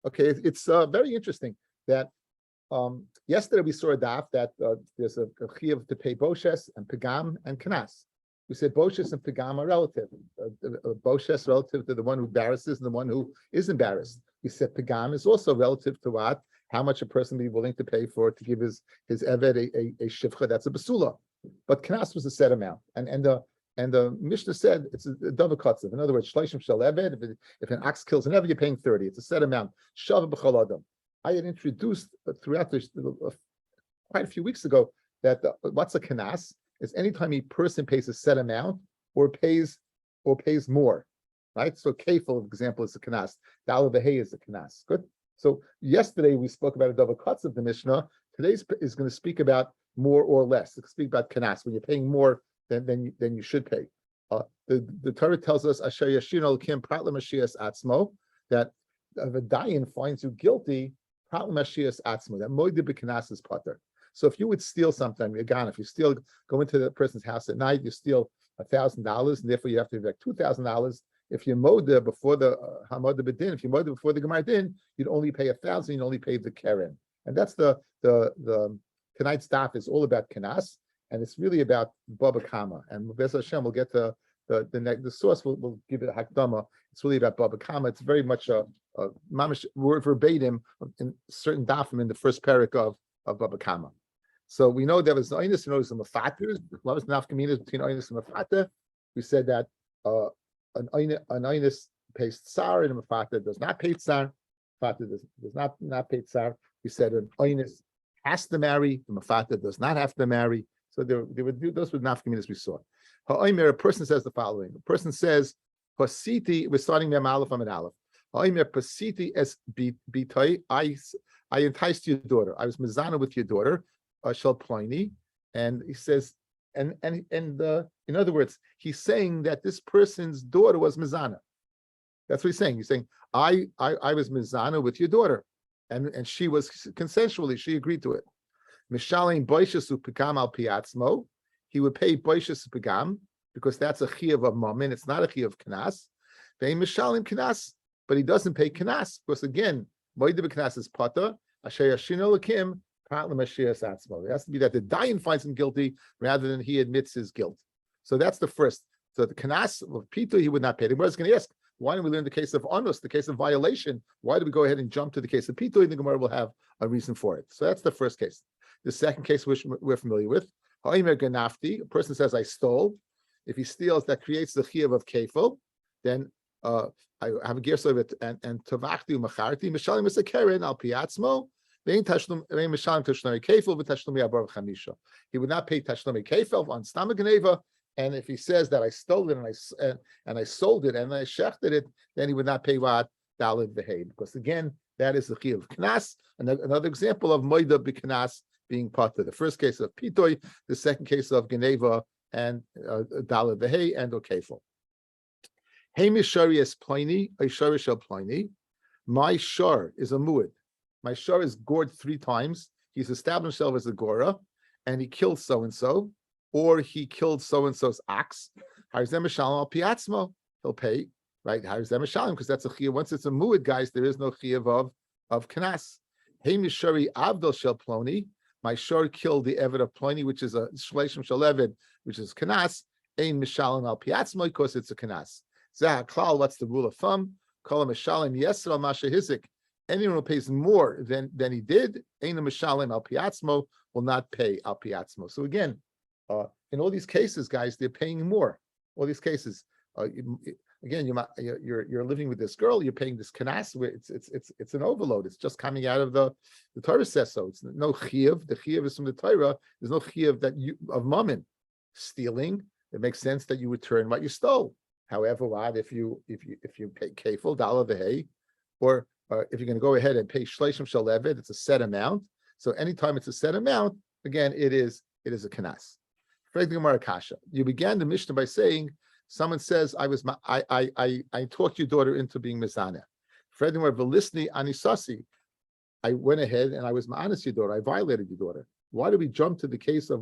Okay, it's very interesting that yesterday we saw a daf that there's a chiyuv to pay boshes and pegam and kanas. We said boshes and pegam are relative. Boshes relative to the one who embarrasses and the one who is embarrassed. We said pegam is also relative to what? How much a person be willing to pay for to give his eved a shivcha, that's a basula. But kanas was a set amount, and the Mishnah said it's a davar kotzev. In other words, shleishim shel eved. If an ox kills an eved, you're paying 30. It's a set amount. Shava b'chol adam. I had introduced throughout quite a few weeks ago that what's a kanas is anytime a person pays a set amount or pays more, right? So kefil, for example, is a kanas. Dal v'hei is a kanas. Good. So yesterday we spoke about a davar kotzev, the Mishnah. Today's is going to speak about more or less. It's speak about kanas when you're paying more than you should pay. The Torah tells us asher yashin elokim prat l'mashias atzmo, that if a dayan finds you guilty, prat l'mashias atzmo, that moed b'kanas is pater. So if you would steal something, again, if you go into the person's house at night, you steal $1,000, and therefore you have to pay back $2,000. If you moed before the hamod b'din, if you moed before the gemar din, you'd only pay $1,000. You'd only pay the keren, and that's the tonight's daf is all about kanas, and it's really about baba kama. And Bez Hashem, we'll get to the source. We'll give it a hakdama. It's really about baba kama. It's very much a mamish word verbatim in certain dafim in the first parak of baba kama. So we know there was oinus and oinus and mafater. What was nafkaminas between oinus and mafater? We said that an oinus pays tsar and a mafater does not pay tsar. Mafater does not pay tsar. We said an oinus has to marry, the mafater does not have to marry. So they would do those with nafkaminas we saw. Ha'omer, a person says the following. A person says, Pasiti, we're starting Mem Aleph Amid Aleph. Ha'omer Pasiti es bitoi, I enticed your daughter. I was mizana with your daughter, Shal Pliny, and he says, and in other words, he's saying that this person's daughter was mizana. That's what he's saying. He's saying, I was mizana with your daughter. And she was consensually, she agreed to it. Mishalim boishes upigam al piatzmo. He would pay boishes upigam because that's a chiyuv of mammon. It's not a chiyuv of kanas. They mishalim kanas, but he doesn't pay kanas because again, moed b'kanas is pata. Asher yashino lakim pat l'mashias atzmo. It has to be that the dayan finds him guilty rather than he admits his guilt. So that's the first. So the kanas of pitu he would not pay. The Gemara is going to ask, why don't we learn the case of onus, the case of violation? Why do we go ahead and jump to the case of pitu? The Gemara will have a reason for it. So that's the first case. The second case which we're familiar with, ha'omer ganafti, a person says I stole. If he steals, that creates the chiyuv of kefil. Then I have a gersa of it and tavachti umacharti mishalim is a keren al piatzmo. He would not pay tashlumi kefil on stomach geneva. And if he says that I stole it and I sold it and I shechted it, then he would not pay what dalid v'hei, because again that is the chiyuv of knas. Another example of moida b'knas being pata. The first case of pitoy, the second case of geneva and dalid v'hei and okefel. Hey mishari es pliny, ishari shel pliny. My shar is a muad. My shar is gored 3 times. He's established himself as a gora, and he killed so and so. Or he killed so-and-so's ox, he'll pay, right? Because that's a chiyuv. Once it's a muad, guys, there is no chiyuv of kanas. Hey mishari avdol shel ploni, my shor killed the eved of ploni, which is a shleishim shel eved, which is kanas. Ein mishalim al piatzmo, because it's a kanas. Zah klal, what's the rule of thumb? Kol mishalim yesra al masha hizik. Anyone who pays more than he did, ein mishalim al piatzmo, will not pay al piatzmo. So again, in all these cases, guys, they're paying more. All these cases, again, you're living with this girl, you're paying this kanas. It's an overload. It's just coming out of the Torah says so. It's no chiyuv. The chiyuv is from the Torah. There's no chiyuv of mammon. Stealing, it makes sense that you return what you stole. However, what if you pay kefil dalad v'hei, or if you're going to go ahead and pay shleishim shel eved, it's a set amount. So anytime it's a set amount, again, it is a kanas. You began the Mishnah by saying, someone says, I talked your daughter into being mizana. Furthermore, velisni anisasi, I went ahead and I was ma'anis your daughter. I violated your daughter. Why do we jump to the case of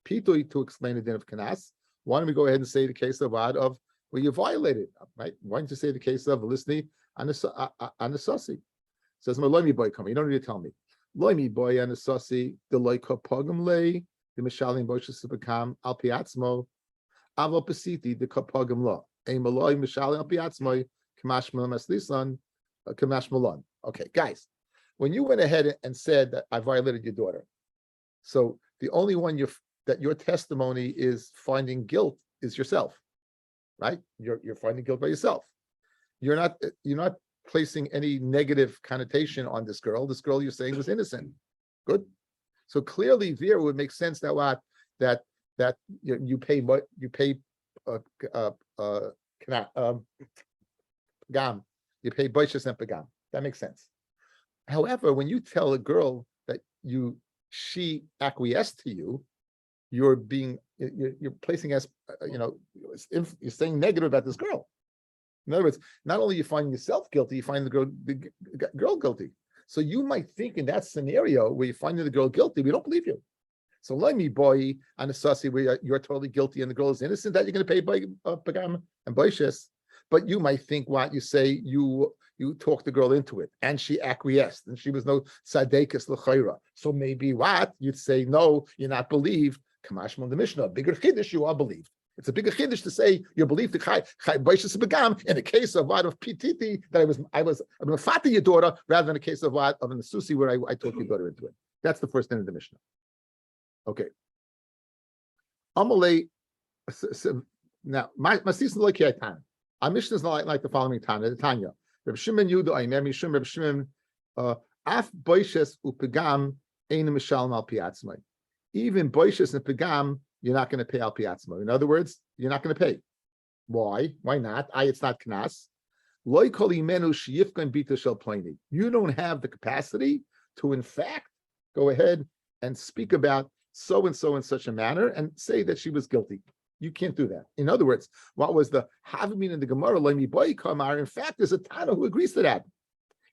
pitui to explain the din of kanas? Why don't we go ahead and say the case of where you violated, right? Why don't you say the case of velisni anisasi? Says my loimi boy coming. You don't need to tell me. Loimi boy and asasi the loika pogam lay the mishalim boshas become al piatzmo avo pasiti the kapogam lo a maloi mishalim al piatzmo kamash maslisan kamash malon. Okay, guys, when you went ahead and said that I violated your daughter, so the only one that your testimony is finding guilt is yourself, right? You're finding guilt by yourself. You're not placing any negative connotation on this girl. This girl you're saying was innocent. Good. So clearly there would make sense that you pay pagam. You pay boishas and pagam. That makes sense. However, when you tell a girl that she acquiesced to you, you're placing as you're saying negative about this girl. In other words, not only you find yourself guilty, you find the girl guilty. So you might think in that scenario where you find the girl guilty, we don't believe you. So let me boy on a sussy where you're totally guilty and the girl is innocent, that you're going to pay by pagam and boishes. But you might think what you say you talked the girl into it and she acquiesced and she was no sadekas l'chayra. So maybe what you'd say, no, you're not believed. Kamashmal the Mishnah, bigger chiddush, you are believed. It's a bigger chiddush to say you believe the chai boishas begam in the case of what of PTT that I'm a fata your daughter rather than a case of what of an susi where I talked your daughter into it. That's the first end of the Mishnah. Okay. Amalei. Now my season like Tan. Our Mishnah is not like the following Tanya. The Tanya. Reb Shimon Yuda Aimer Mishum Reb Shimon Af boishes upegam ein mishal mal piatzmai. Even boishes and pegam, you're not going to pay al piatzmo. In other words, you're not going to pay. Why? Why not? It's not knas. Loi kol imenu sheyifkan bita shel ploni. You don't have the capacity to, in fact, go ahead and speak about so and so in such a manner and say that she was guilty. You can't do that. In other words, what was the Havamina in the Gemara? Loimi boy kamar. In fact, there's a Tana who agrees to that.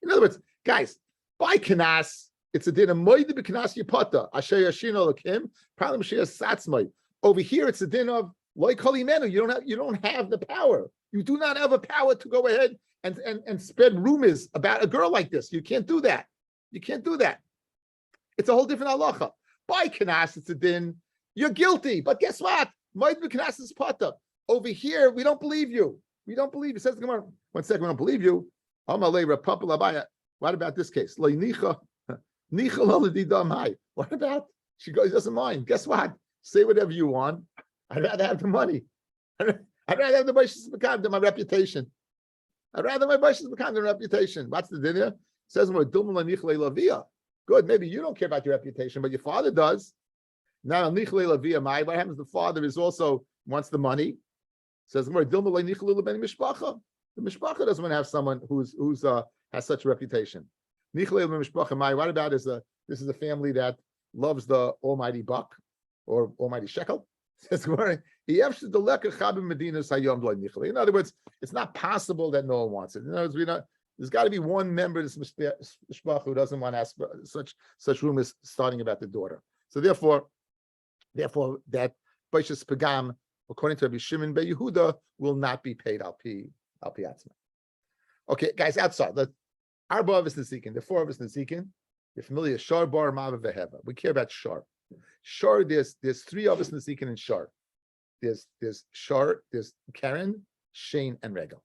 In other words, guys, by knas. It's a din of moide b'knas yipata. Asher yashino lakim. Probably Mashiach satzmai. Over here, it's a din of loy koli menu. You don't have the power. You do not have a power to go ahead and spread rumors about a girl like this. You can't do that. You can't do that. It's a whole different halacha. By knas, it's a din. You're guilty, but guess what? Moide b'knas is pata. Over here, we don't believe you. We don't believe you. Says the Gemara. 1 second, we don't believe you. What about this case? Lo nicha. What about she goes, doesn't mind? Guess what? Say whatever you want. I'd rather have the money. I'd rather have the boishas become than my reputation. I'd rather my boishas become than reputation. What's the dinner? Says more good. Maybe you don't care about your reputation, but your father does. Now what happens? The father is also wants the money. Says more the mishpacha doesn't want to have someone who's has such a reputation. What about this is a family that loves the almighty buck or almighty shekel? In other words, it's not possible that no one wants it. In other words, there's got to be one member of this mishpach who doesn't want to ask such rumors starting about the daughter. So therefore that boishas pagam, according to Rabbi Shimon Bar Yehuda, will not be paid al pi atzma. Okay, guys, outside. Arba of us Nezikin, the 4 of us Nezikin. You're familiar, Shar, Bar, Mava, Veheva. We care about Shar. Shar, there's 3 of us Nezikin in Shar. There's Shar, there's Karen, Shane, and Regel.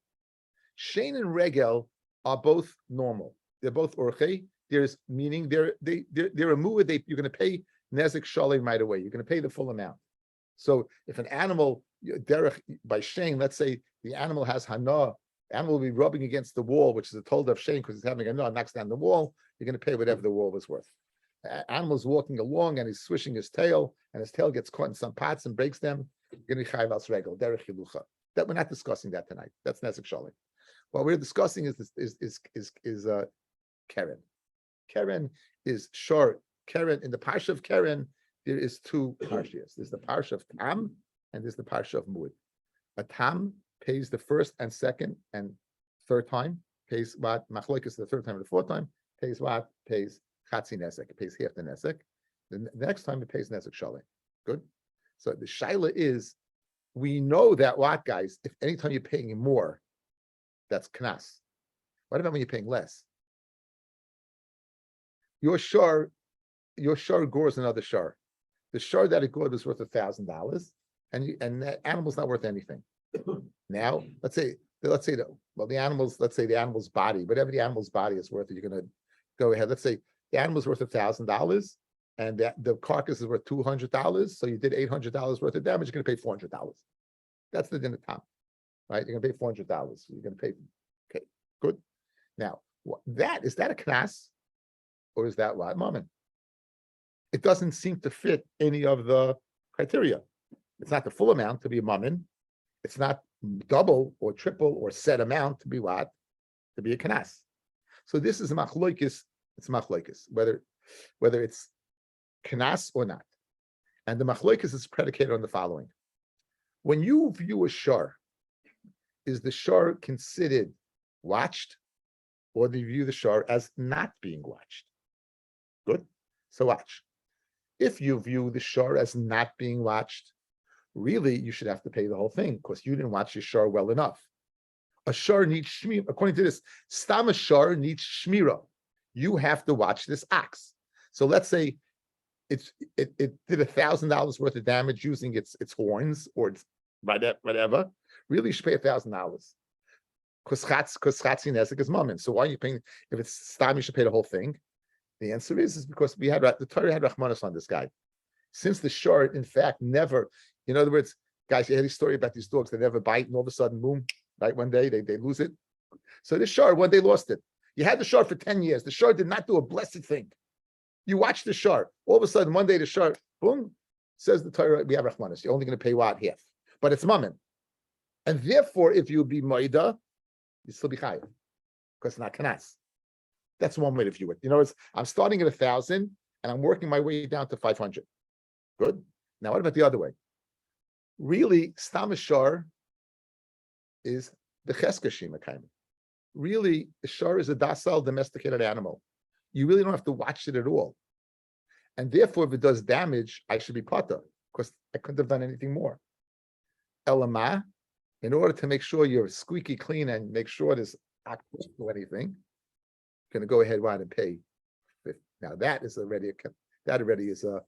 Shane and Regel are both normal. They're both Orchei. There's meaning they're a mu'ah. You're going to pay Nezik Shalim right away. You're going to pay the full amount. So if an animal, derech by Shane, let's say the animal has hana. Animal will be rubbing against the wall, which is a told of shame because it's having a no, knocks down the wall. You're going to pay whatever the wall was worth. Animal's walking along and he's swishing his tail, and his tail gets caught in some pots and breaks them. You're going to be chayv al regel derech hilucha. That we're not discussing that tonight. That's nesek shalim. What we're discussing is Karen. Karen is short. Karen in the parsha of Karen there is 2 parshias. There's the parsha of Tam and there's the parsha of Mud. A Tam pays the first and second and third time, pays what? Machlokes the third time or the fourth time, pays what? Pays chatzi nesek, it pays half the nesek. The next time it pays nesek shalim. Good? So the shaila is, we know that what, guys, if anytime you're paying more, that's knas. What about when you're paying less? your shar gores another shar. The shar that it gored was worth $1,000, and that animal's not worth anything. Now, let's say the animal's body, whatever the animal's body is worth, you're gonna go ahead. Let's say the animal's worth $1,000, and that the carcass is worth $200. So you did $800 worth of damage. You're gonna pay $400. That's the din of time, right? You're gonna pay $400. You're gonna pay. Okay, good. Now, is that a knas, or is that what moment? It doesn't seem to fit any of the criteria. It's not the full amount to be a mammon. It's not double or triple or set amount to be what? To be a knas. So this is machloikis. It's machloikis, whether it's knas or not. And the machloikis is predicated on the following. When you view a shar, is the shar considered watched, or do you view the shar as not being watched? Good. So watch. If you view the shar as not being watched, really you should have to pay the whole thing because you didn't watch your shar well enough. A shar needs shmira. According to this, stam a shar needs shmira. You have to watch this ox. So let's say it did $1,000 worth of damage using its horns or its whatever. Really, you should pay $1,000 because chatzin nezek is mammon. So why are you paying? If it's stam, you should pay the whole thing. The answer is because the Torah had rachmanos on this guy. Since the shar, in fact, never, in other words, guys, you had a story about these dogs, they never bite, and all of a sudden, boom, right, one day, they lose it. So the shar, one day lost it. You had the shar for 10 years. The shar did not do a blessed thing. You watched the shar. All of a sudden, one day, the shar, boom, says the Torah, we have rachmanos. You're only going to pay what? Half. But it's mammon. And therefore, if you be moida, you still be chayiv, because it's not kanas. That's one way to view it. I'm starting at 1,000 and I'm working my way down to 500. Good. Now, what about the other way? Really, stam shar is the cheska shima kind of. Really, the shar is a docile, domesticated animal. You really don't have to watch it at all. And therefore, if it does damage, I should be pata because I couldn't have done anything more. Elama, in order to make sure you're squeaky clean and make sure there's not do anything, going to go ahead and pay. Now that is already is a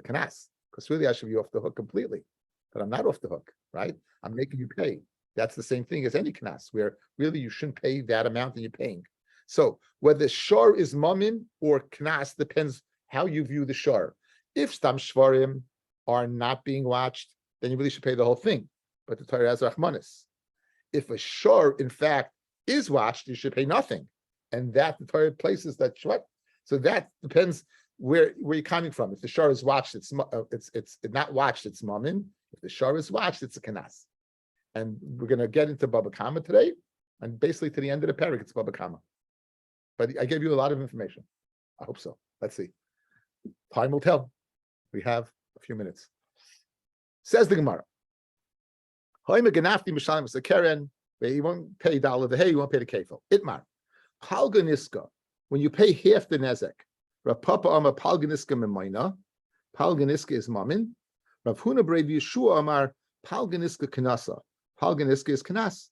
kanas, because really I should be off the hook completely, but I'm not off the hook, right? I'm making you pay. That's the same thing as any kanas, where really you shouldn't pay that amount that you're paying. So whether shar is mammon or kanas depends how you view the shar. If stam shvarim are not being watched, then you really should pay the whole thing. But the Torah has rachmanis. If a shar in fact is watched, you should pay nothing. And that the Torah places that shvat. So that depends where you're coming from. If the shar is watched, it's not watched, it's mammon. If the shar is watched, it's a kanas. And we're going to get into Baba Kama today, and basically to the end of the parak, it's Baba Kama. But I gave you a lot of information. I hope so. Let's see. Time will tell. We have a few minutes. Says the Gemara. You won't pay dollar the hay, you won't pay the kefil. Itmar. Palganiska, when you pay half the nezek, Rav Papa Amar Palganiska Memoina, Palganiska is mammon. Rav Huna Brev Yeshua Amar Palganiska Kanasa, Palganiska is kanas.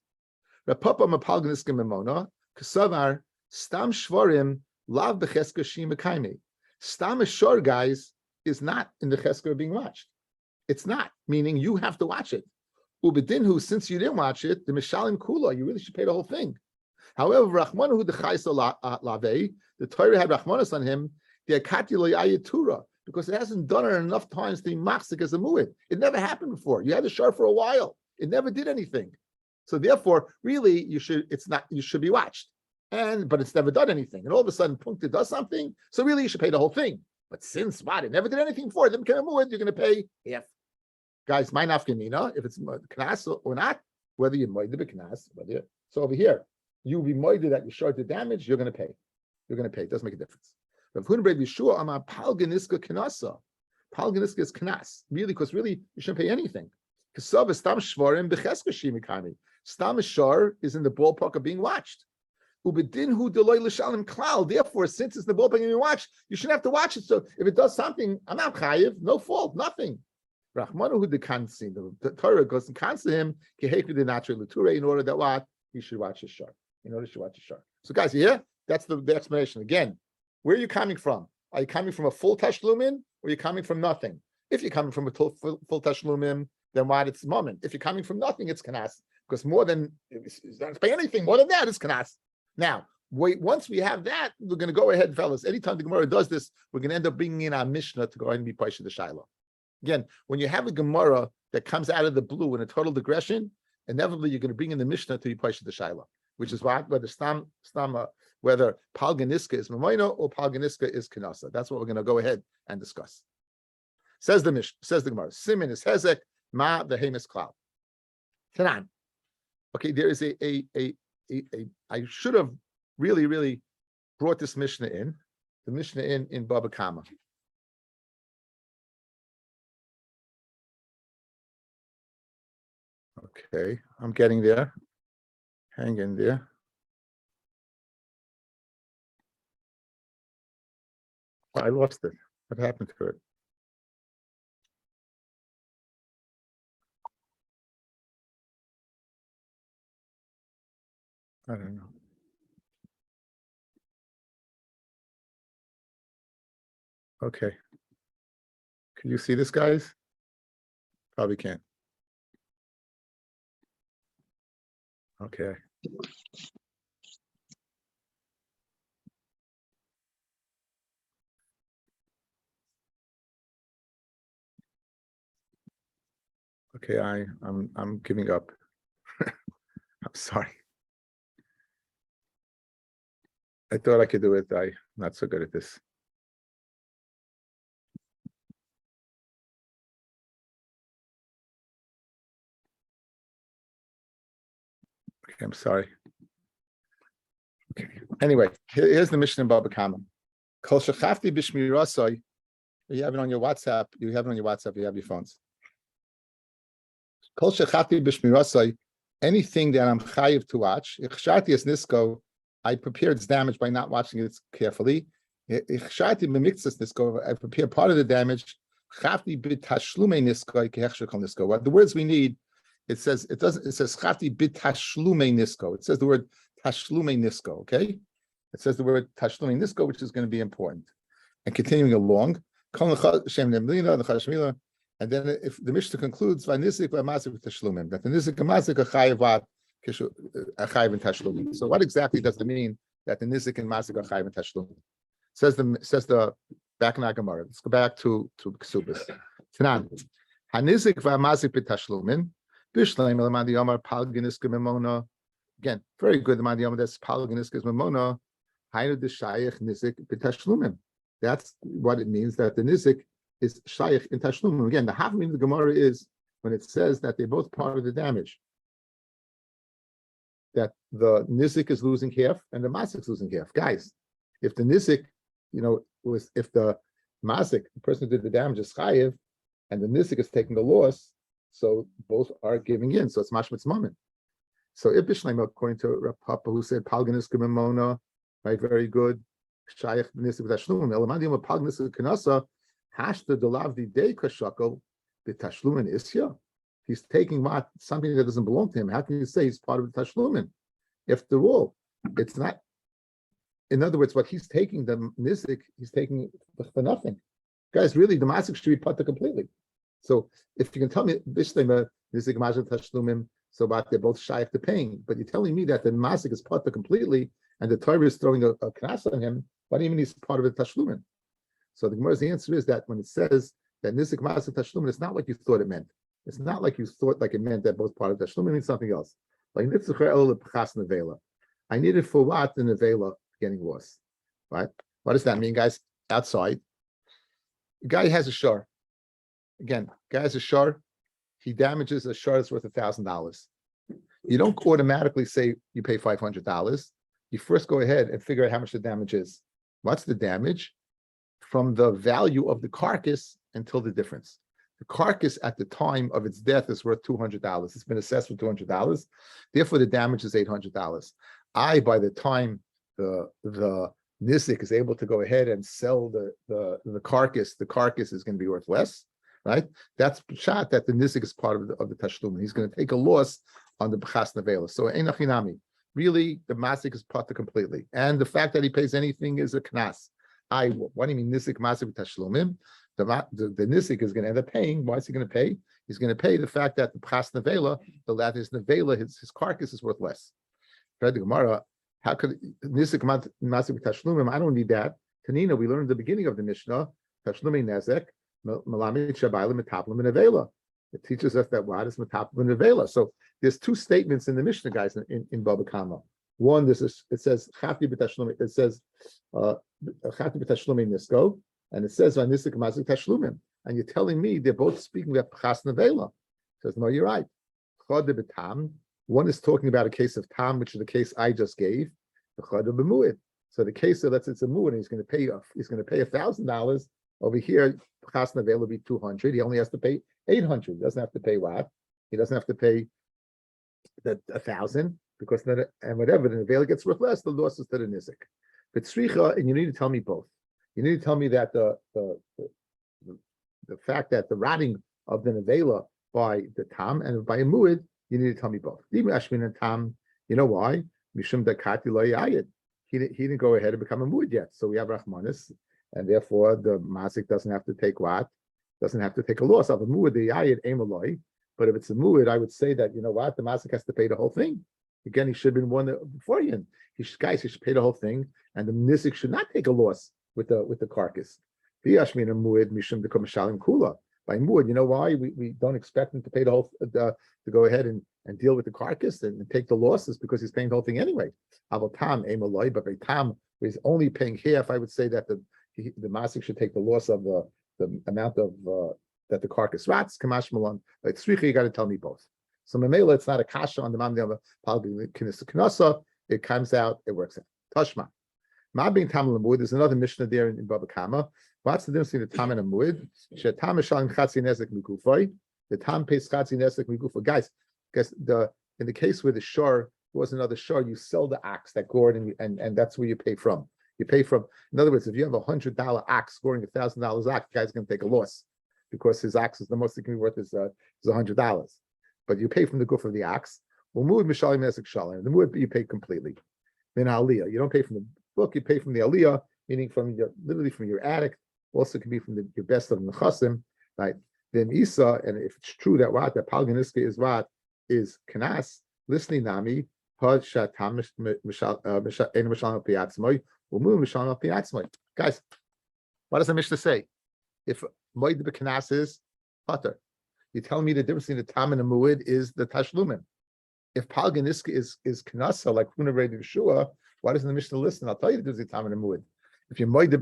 Rav Papa Amar Palganiska Memona, Kasavar Stam Shvarim Lav Becheska Shima Kaime. Stam Ashar, guys, is not in the cheska of being watched. It's not, meaning you have to watch it. Ubedinhu, since you didn't watch it, the Mishalim Kula, you really should pay the whole thing. However, Rachmanahu dechaysa lave, the Torah had Rachmanas on him, the akati lo yayitura, because it hasn't done it enough times to be machzik as a mu'id. It never happened before. You had the shar for a while. It never did anything. So therefore, really, you should be watched. But it's never done anything. And all of a sudden, Punkta does something. So really, you should pay the whole thing. But since it never did anything before, it didn't become a mu'id, you're going to pay half. Guys, my nafkamina, if it's knas or not, whether you're moed the knas, so over here, you'll be moed that you short the damage, you're going to pay. You're going to pay. It doesn't make a difference. Rav Huna Brev Yeshua Amar Palganiska Kanasa. Palganiska is knas. Really, because really, you shouldn't pay anything. Kesuv stam shvarim becheska shimikami. Stam shar is in the ballpark of being watched. Ubedinhu deloy l'shalim klal. Therefore, since it's in the ballpark of being watched, you shouldn't have to watch it. So if it does something, I'm not chayiv, no fault, nothing. Rachmanahu de kansi. The Torah goes and kansi him keheku de natre l'ture in order that what he should watch his shar. In order to watch his shar. So guys, yeah, that's the explanation again. Where are you coming from? Are you coming from a full tashlumin, or are you coming from nothing? If you're coming from a full tashlumin, then what? It's moment. If you're coming from nothing, it's kanas. Because more than you don't pay anything, more than that, it's kanas. Now, once we have that, we're going to go ahead, fellas. Anytime the Gemara does this, we're going to end up bringing in our Mishnah to go ahead and be Paisha the Shiloh. Again, when you have a Gemara that comes out of the blue in a total digression, inevitably you're going to bring in the Mishnah to be Paisha the Shiloh, which is whether whether Palganiska is Mamoino or Palganiska is Kanasa. That's what we're going to go ahead and discuss. Says the Gemara, Simin is Hezek, Ma the Hamas cloud. Tanan. Okay, there is I should have really brought this Mishnah in, the Mishnah in Baba Kama. Okay, I'm getting there. Hang in there. I lost it. What happened to it? I don't know. Okay. Can you see this, guys? Probably can't. Okay. Okay, I'm giving up. I'm sorry. I thought I could do it. I'm not so good at this. Okay, I'm sorry. Okay. Anyway, here's the Mishnah in Baba Kama. Kol shechafti b'shmirasai. You have it on your WhatsApp. You have it on your WhatsApp. You have your phones. Kol shechafti b'shmirasai. Anything that I'm chayiv to watch. Ichsharti es nisko. I prepared its damage by not watching it carefully. I prepare part of the damage. What the words we need, it says chafti bitashlume nisko. It says the word tashlume nisko, okay? It says the word tashlume nisko, which is going to be important. And continuing along, and then if the Mishnah concludes, that the nizik and mazik are chayivat. So what exactly does it mean that the nizik and masik are chayiv and tashlum? Says the back in our Gemara. Let's go back to Kesuvos. Tanan hanizik v'masik b'tashlumin b'shleim elamadi yomar palganiska memona. Again, very good. The madi yomar that's palganiska memona. Hainu d'shayich nizik b'tashlumin. That's what it means that the nizik is shayich in tashlumim. Again, the half meaning of the Gemara is when it says that they're both part of the damage. That the nizik is losing half and the masik is losing half. Guys, if the nizik, if the masik, the person who did the damage is chayiv, and the nizik is taking the loss, so both are giving in. So it's mashmitz moment. So ibishleim, according to Rabbi Papa, who said palganis gememona, right? Very good. Shayach nizik v'tashlumim. Elamandim palganis kanasa hashta delavdi de kashakol b'tashlumin isya. He's taking something that doesn't belong to him. How can you say he's part of the tashlumin? After all, it's not. In other words, what he's taking, the nizik, he's taking for nothing. Guys, really, the masik should be pata completely. So if you can tell me nizik masik tashlumim, so about they're both shy of the paying, but you're telling me that the masik is pata completely and the Torah is throwing a knas on him, what do you mean he's part of the tashlumin? So the Gemara's answer is that when it says that nizik masik tashlumin, it's not what you thought it meant. It's not like you thought like it meant that both part of Tashlum. It means something else. Like I need it for what in the Nevela getting lost. Right? What does that mean, guys? Outside. The guy has a shar. Again, guy has a shar. He damages a shar that's worth $1,000. You don't automatically say you pay $500. You first go ahead and figure out how much the damage is. What's the damage? From the value of the carcass until the difference. The carcass at the time of its death is worth $200. It's been assessed for $200. Therefore, the damage is $800. By the time the nizik is able to go ahead and sell the carcass is going to be worth less, right? That's shot that the nizik is part of the tashlum. He's going to take a loss on the b'chas nevela. So einachinami. Really, the masik is part completely, and the fact that he pays anything is a knas. What do you mean nisik masik tashlumim? The nisik is going to end up paying. Why is he going to pay? He's going to pay the fact that the pras nevela, the that is nevela, his carcass is worth less. The Gemara, how could nisik masik tashlumim? I don't need that. Tanina, we learned at the beginning of the Mishnah, tashlumi nezek malamid shabayla metaplim nevela. It teaches us that what is metaplim nevela. So there's two statements in the Mishnah, guys, in Baba Kama. One, it says chati b'tashlumi. It says chati b'tashlumi nisko, and it says vanisik mazik tashlumim. And you're telling me they're both speaking about pachas nevela. Says no, you're right. Chad b'tam. One is talking about a case of tam, which is the case I just gave. The chad b'muid. So the case of let's say it's a muid, and he's going to pay $1,000. Over here, pachas nevela will be 200. He only has to pay 800. He doesn't have to pay what? He doesn't have to pay the 1,000. Because then, and whatever the nevela gets worth less, the loss is to the nizik. But tzricha, and you need to tell me both. You need to tell me that the fact that the rotting of the nevela by the tam and by a muid, you need to tell me both. Even Ashmin and tam, you know why? Mishum dakati lo yayid. He didn't go ahead and become a muid yet, so we have rachmanis, and therefore the mazik doesn't have to take what? Doesn't have to take a loss of a muid. The yayid aim aloi. But if it's a muid, I would say that you know what, the mazik has to pay the whole thing. Again, he should have been one beforehand. He should pay the whole thing, and the nizik should not take a loss with the carcass. By muad, you know why we don't expect him to pay the whole to go ahead and deal with the carcass and take the losses because he's paying the whole thing anyway. But by tam, he's only paying half. I would say that the masik should take the loss of the amount of that the carcass rots. Kamash malon, like tzricha, you got to tell me both. So Mamela, it's not a kasha on the mamdi kinasa. It comes out, it works out. Tashma. Ma being tam lemud, there's another Mishnah there in Baba Kama. What's the difference between the tam and a muid? Shetam shalim chatzi nezek mikufay. The tam pays chatzi nezek mikufay. Guys, in the case where the shor was another shor, you sell the ox that gored, and that's where you pay from. You pay from. In other words, if you have $100 ox scoring $1,000 ox, the guy's going to take a loss because his ox is the most it can be worth is $100. But you pay from the goof of the ox. The muad you pay completely. Then aliyah, you don't pay from the book, you pay from the aliyah, meaning literally from your attic. Also can be from your best of the nechasim, right? Then isa, and if it's true that palganiska is kanas, listening nami, guys, what does the Mishnah say? If moed b'kanas is pater, you tell me the difference between the tam and the muid is the tashlumim. If palganiska is kanasa like Huna Rei Yeshua, why doesn't the Mishnah listen? I'll tell you the difference between tam and the muid. If you're moed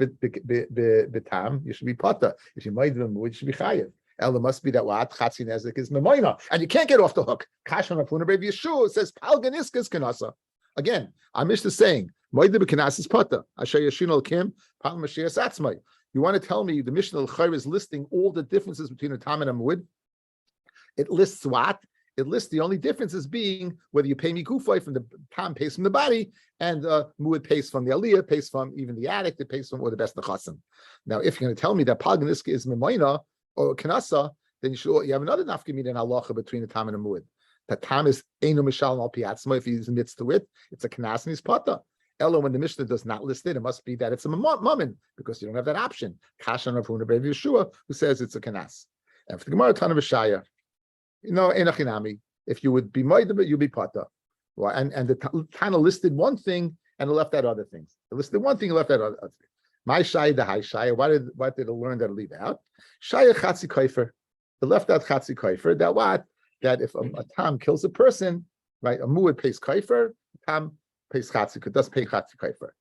b'tam, you should be pater. If you're moed b'muid, you should be chayiv. Ella must be that what chatzi nezek is memoina, and you can't get off the hook. Kashan of Huna Rei Yeshua says palganiska is kanasa. Again, our Mishnah is saying moed b'kanas is pater. Asher yashin kim pal mashiach atzmai. You want to tell me the Mishnah al-Chayr is listing all the differences between a tam and a muid? It lists what? It lists the only differences being whether you pay me gufay from the tam pays from the body, and muad pays from the aliyah, pays from even the addict, it pays from or the best nechasim. Now, if you're going to tell me that palganiska is memoina or kanasa, then you have another nafkamina in halacha between the tam and the muad. The tam is einu mishal al piatzma. If he's amidst to it, it's a kanas and he's pata. Elo, when the Mishnah does not list it, it must be that it's a mammon because you don't have that option. Kashan of Huna Rei Yeshua, who says it's a kanas. And for the Gemara Tana V'Shaya, enachinami. If you would be moed, you'd be pata. Well, and the Tana listed one thing and it left out other things. It listed one thing and left out other things. My shaya, the high shaya. Why did it learn that to leave out? Shaya chatzi kaifer. It left out chatzi kaifer. That if a tam kills a person, right? A muad pays kaifer. Tam pays chatzi. Does pay chatzi kaifer.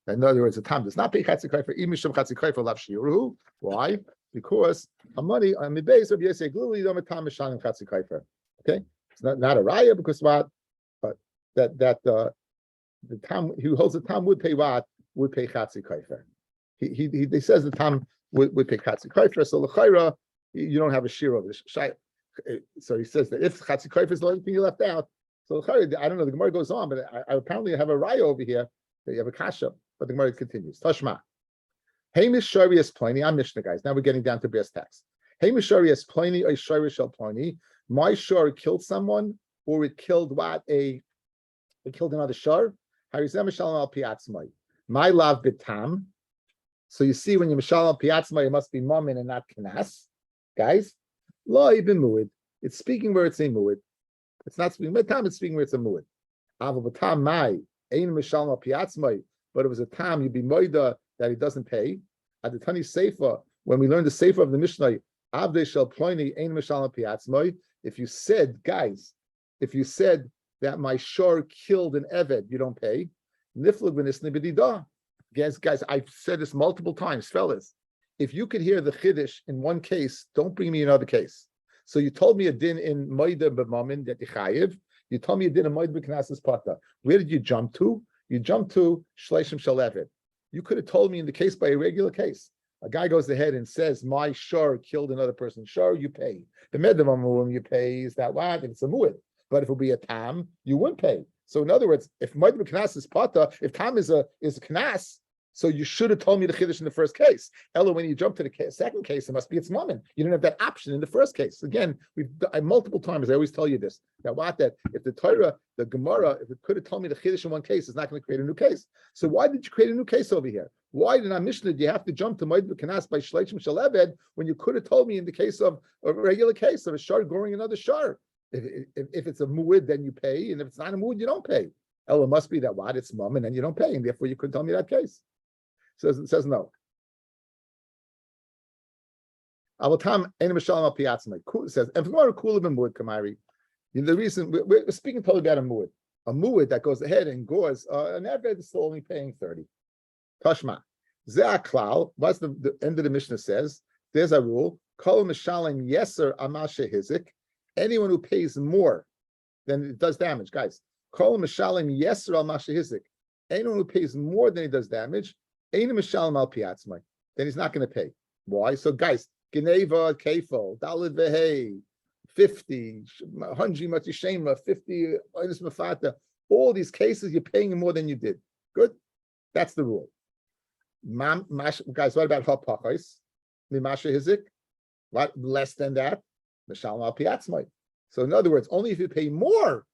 In other words, a tam does not pay chatzi kaifer. Even mishum chatzi kaifer lav shiuruhu. Why? Because a money on the base of Yosei Gluli Dom Tam Mishanim Chatzi Kaifer. Okay, it's not a raya because what, but the tam who holds the tam would pay Chatzi Kaifer. He says the tam would pay Chatzi Kaifer. So l'chayra you don't have a shir of this. So he says that if Chatzi Kaifer is the only thing you left out, so l'chayra, I don't know. The Gemara goes on, but I apparently have a raya over here that you have a kasha, but the Gemara continues. Tashma. Hamish Sharias Pliny, I'm Mishnah, guys. Now we're getting down to brass tacks. Hamish Sharias Pliny, a Sharish El Pliny. My shar killed someone, or it killed it killed another shar. Harizem Shalom Al Piatzmai. My lav bitam. So you see, when you mishalom piatzma, it must be mamin and not kanas, guys. Lo ibn muid. It's speaking where it's a muid. It's not speaking. By time it's speaking where it's a muid. Aval b'tam mai ein mishalom piatzma. But it was a time you'd be moida that he doesn't pay. At the Tani Seifa, when we learned the Seifa of the Mishnah, Avdei shel ploini ein mishalom piatzma. If you said, guys, if you said that my shor killed an eved, you don't pay. Niflig v'nisni b'didah. Guys, I've said this multiple times, fellas. If you could hear the chiddush in one case, don't bring me another case. So you told me a din in moida b'mamin that you chayiv. You told me a din in moida b'knasas pata. Where did you jump to? You jumped to shleishim shel eved. You could have told me in the case by a regular case. A guy goes ahead and says, my shor killed another person. Shor, you pay. The medamam you pay is that what? If it's a mu'id. But if it would be a tam, you wouldn't pay. So in other words, if moed b'knas is pata, if tam is a knas, so you should have told me the chiddush in the first case. Ella, when you jump to the second case, it must be its mammon. You didn't have that option in the first case. Again, multiple times I always tell you this. That if the Torah, the Gemara, if it could have told me the chiddush in one case, it's not going to create a new case. So why did you create a new case over here? Why did our Mishnah do you have to jump to moed b'knas by shleishim shel eved when you could have told me in the case of a regular case of a shar goring another shar? If it's a mu'id, then you pay, and if it's not a mu'id, you don't pay. Ella, it must be that what it's mum, and then you don't pay, and therefore you couldn't tell me that case. It says no. Avatam ein mishalom al piatzma. It says, and for kula b'mu'id kamari. The reason we're speaking totally about a mu'id that goes ahead and goes an eved is still only paying 30. Tashma. Zeh klal. What's the end of the Mishnah says? There's a rule. Kol mishalem yeser amal shehizik. Anyone who pays more than it does damage, guys. Kol mishalem yeser al mashehizik. Anyone who pays more than he does damage, ein mishalem al piatzmai. Then he's not going to pay. Why? So, guys, geneva kefal dalid vehei 50 100 matishema 50 oinus mafata. All these cases you're paying more than you did. Good. That's the rule. Guys, what about hapachos? Mimashehizik. What less than that? Mishalom al piatzmai. So in other words, only if you pay more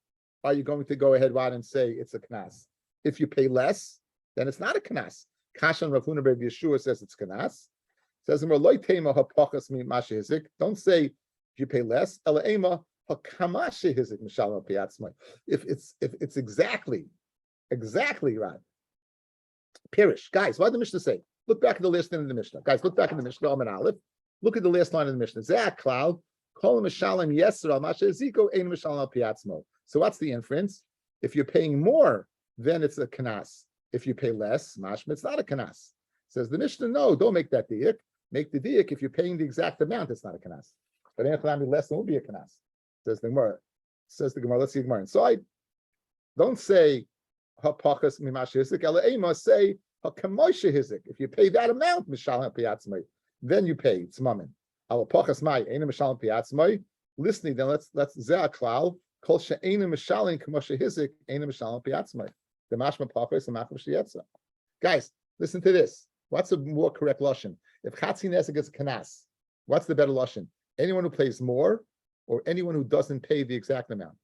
are you going to go ahead and say it's a knas. If you pay less, then it's not a knas. Kashan Rav Huna Bar Yeshua says it's knas. Says don't say if you pay less. If it's exactly right. Pirish. Guys, what did the Mishnah say? Look back at the last line of the Mishnah. Guys, look back at the Mishnah. Aleph. Look at the last line of the Mishnah. Zeh cloud. So what's the inference? If you're paying more, then it's a kanas. If you pay less, mashma, it's not a kanas. Says the Mishnah, no, don't make that diak. Make the diak if you're paying the exact amount, it's not a kanas. But anything less than will be a kanas. Says the Gemara. Let's see the Gemara inside. Don't say hapachas mimashizik. Ela say hakamoisha hizik. If you pay that amount, mishalim piatzmai, then you pay. It's mammon. Listening, then let's ze'aklal kol she'ena mishalim kamosha hizik ena mishalim piatzmai. The mashma pachos and macham sheyetza. Guys, listen to this. What's a more correct lashon? If chatzi nesek is kanas, what's the better lashon? Anyone who pays more, or anyone who doesn't pay the exact amount?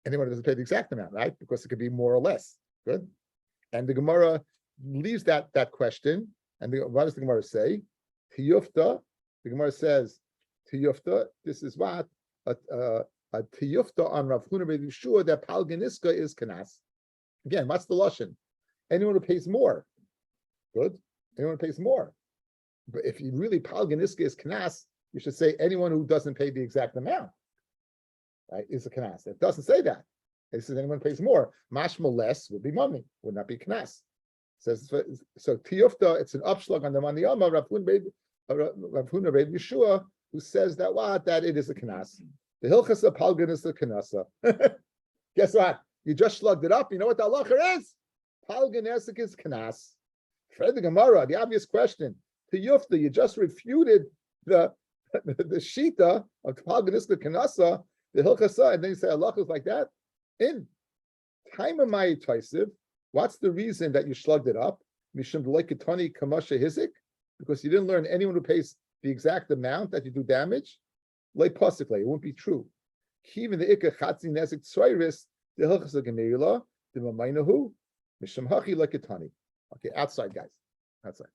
Anyone who doesn't pay the exact amount, right? Because it could be more or less. Good. And the Gemara leaves that question. And what does the Gemara say? Tiyufta. The Gemara says, Tiyufta, this is what? A Tiyufta on Rav Huna Bar Yeshua that Palganiska is Kanas. Again, what's the Lashon? Anyone who pays more. Good. Anyone who pays more. But if you really Palganiska is Kanas, you should say anyone who doesn't pay the exact amount. Right, is a Kanas. It doesn't say that. It says anyone who pays more. Mashma less would be money, would not be Kanas. Says so Tiyufta, it's an upslug on the Mani Amma, Rav Huna Bar Yeshua, who says that it is a kanas. The hilchasa palgan is the kanasa. Guess what? You just slugged it up. You know what the halacha is? Palgan esek is kanas. Fred the Gemara, the obvious question. To Yufta, you just refuted the shita of palgan is the kanasa, the hilchasa, and then you say halacha is like that. In time of my taisiv, what's the reason that you slugged it up? Mishum lekitani kamasha hizik. Because you didn't learn anyone who pays the exact amount that you do damage, like possibly it won't be true. Even the ikka chatzi nezik tzreiris the hilchas gemila the mamainahu misham hachi like a tani. Okay, outside guys, outside.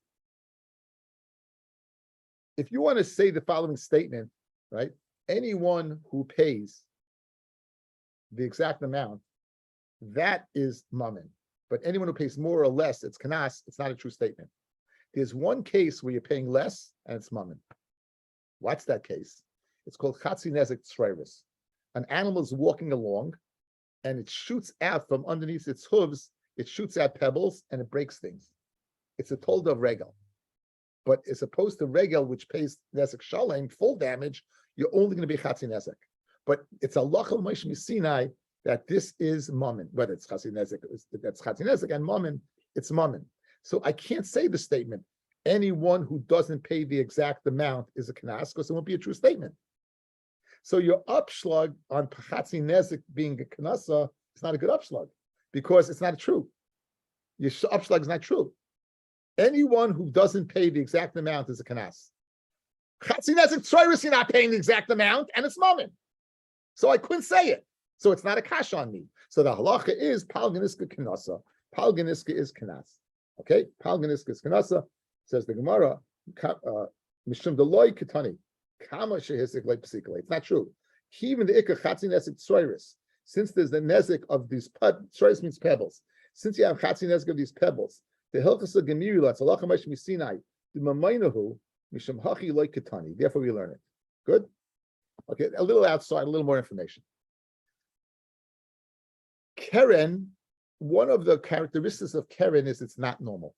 if you want to say the following statement, right? Anyone who pays the exact amount, that is mammon. But anyone who pays more or less, it's kanas, it's not a true statement. There's one case where you're paying less and it's mammon. What's that case? It's called chatzi nezek tzreiris. An animal is walking along and it shoots out from underneath its hooves, it shoots out pebbles and it breaks things. It's a tolda of regel. But as opposed to regel, which pays nezek shalem, full damage, you're only going to be chatzi nezek. But it's a lachal Moshe Sinai that this is mammon, whether it's chatzi nezek, that's chatzi nezek, and mammon, it's mammon. So I can't say the statement, anyone who doesn't pay the exact amount is a kanas, because it won't be a true statement. So your upshlag on chatzi nezek being a kanasa is not a good upshlag, because it's not true. Your upshlag is not true. Anyone who doesn't pay the exact amount is a kanas. Chatzi nezek tzreiris, you're not paying the exact amount, and it's mammon. So I couldn't say it. So it's not a kash on me. So the halacha is palganiska kanasa. Palganiska is kanas. Okay, palganiska is kanasa. Says the Gemara, mishum deloy katani, kama shehisik like psikale. It's not true. Even the ikka chatzi nezek tzreiris, since there's the nezek of these tzreiris means pebbles. Since you have chatzi nezek of these pebbles, the hilchasa gemirila, it's halacha Moshe Sinai, the mamainahu mishum hachi loy katani. Therefore, we learn it. Good. Okay, a little outside, a little more information. Keren, one of the characteristics of Keren is it's not normal.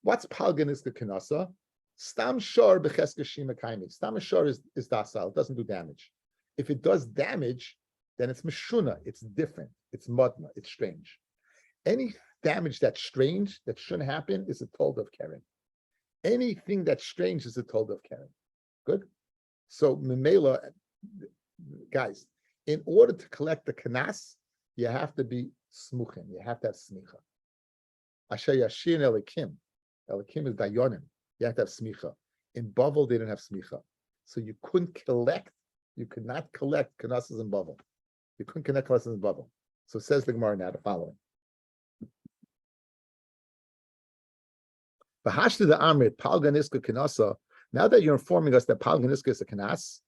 What's palganiska kanasa? Stam shor becheska shima kaimi. Stam shor is docile, it doesn't do damage. If it does damage, then it's mishuna, it's different, it's mudna, it's strange. Any damage that's strange, that shouldn't happen, is a told of Keren. Anything that's strange is a told of Keren. Good? So, Mimela, guys, in order to collect the kanas, you have to be smuchim. You have to have smicha. Asher yashin elikim. Elikim is dayonim. You have to have smicha. In Bavel, they didn't have smicha. So you couldn't collect, you could not collect kanasas in Bavel. You couldn't connect kanasas in Bavel. So it says the Gemara now the following. V'hashti the Amrit, palganiska kanasa. Now that you're informing us that palganiska is a kanas,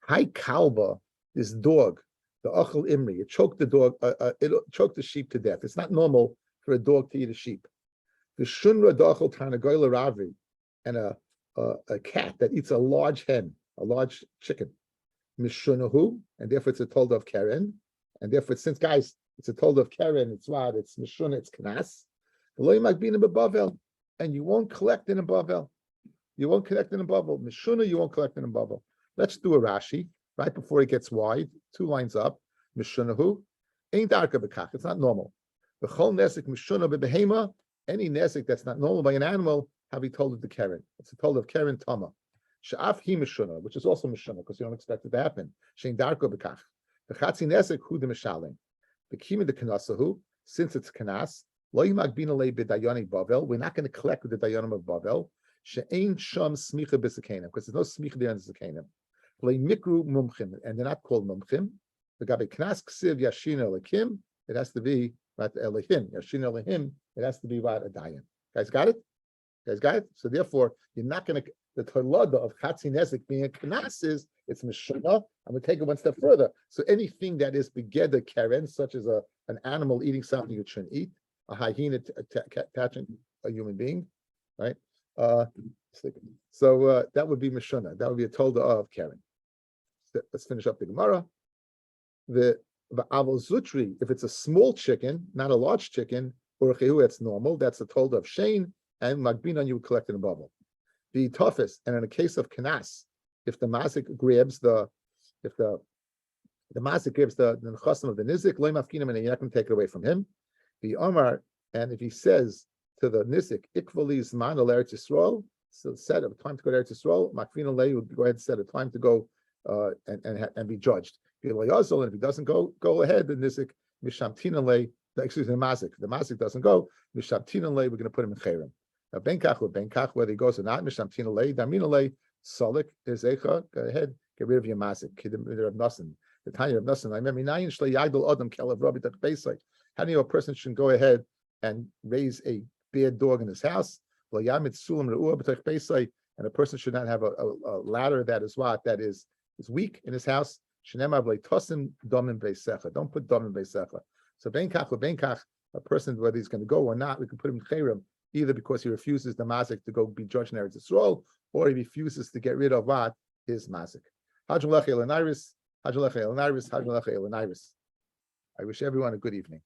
hai kalba, this dog, the achel imri, it choked the dog, it choked the sheep to death. It's not normal for a dog to eat a sheep. The shunra dachel tarnagoyla ravi, and a cat that eats a large hen, a large chicken, mishunahu, and therefore it's a tolda of Keren, and therefore since guys, it's a tolda of Keren, it's what, it's mishuna, it's kanas. And you won't collect it in Bavel. You won't collect it in Bavel. Mishuna, you won't collect it in Bavel. Let's do a Rashi right before it gets wide, 2 lines up. Mishunahu ain't darka b'kach. It's not normal. B'chol nesek mishuna b'behema. Any nesek that's not normal by an animal, have we told it to Keren? It's a told of Keren Tama. Sha'af hi mishuna, which is also mishuna because you don't expect it to happen. Shein darka b'kach. B'chatzi nesek hu de mishalim. B'kima de kanasahu, since it's kanas. Lo yimagbina le b'dayani Bavel. We're not going to collect with the dayanim of Bavel. She'ain sham smicha b'sekenim, because there's no smicha there in the sekenim. Le mikru mumchim, and they're not called mumchim. The gabe knas ksiv yashin elikim. It has to be right elihim. Yashin elihim. It has to be right a dayan. Guys, got it? Guys, got it? So therefore, you're not going to the tolada of chatzi nezek being a knas is it's mishuna. I'm going to take it one step further. So anything that is begeder Keren, such as an animal eating something you shouldn't eat, a hyena attaching a human being, right? So that would be Mishuna. That would be a tolda of Keren. Let's finish up the Gemara. The aval zutri, if it's a small chicken, not a large chicken, or a chehu, that's normal. That's a tolda of Shane, and magbina you would collect in a bubble. The toughest, and in a case of kanas, if the mazik grabs the mazik grabs the nechasim of the nizik, loy mafkinim, and you're not going to take it away from him. The Omar, and if he says to the nizik, ikvali zman al Eretz Yisrael, so set a time to go to Eretz Yisrael, makfin alei would go ahead and set a time to go and be judged. And if he doesn't go ahead, the nizik mishamtin alei. Excuse me, the mazik doesn't go. Mishamtin alei, we're going to put him in chayrim. Now benkach, whether he goes or not, mishamtin alei, damin alei, solik ezecha. Go ahead, get rid of your mazik. Kidim of nothing. The tanya of nothing. I remember nayin shlei yagdol adam kelav rabbi tak beisai. How do you know a person should go ahead and raise a bad dog in his house? And and a person should not have a ladder that is weak in his house. Don't put dom in beisecha. Don't put dom in beisecha. So benkach, a person, whether he's going to go or not, we can put him in chayrim, either because he refuses the mazik to go be judged in Eretz Yisrael, or he refuses to get rid of what? His mazik. I wish everyone a good evening.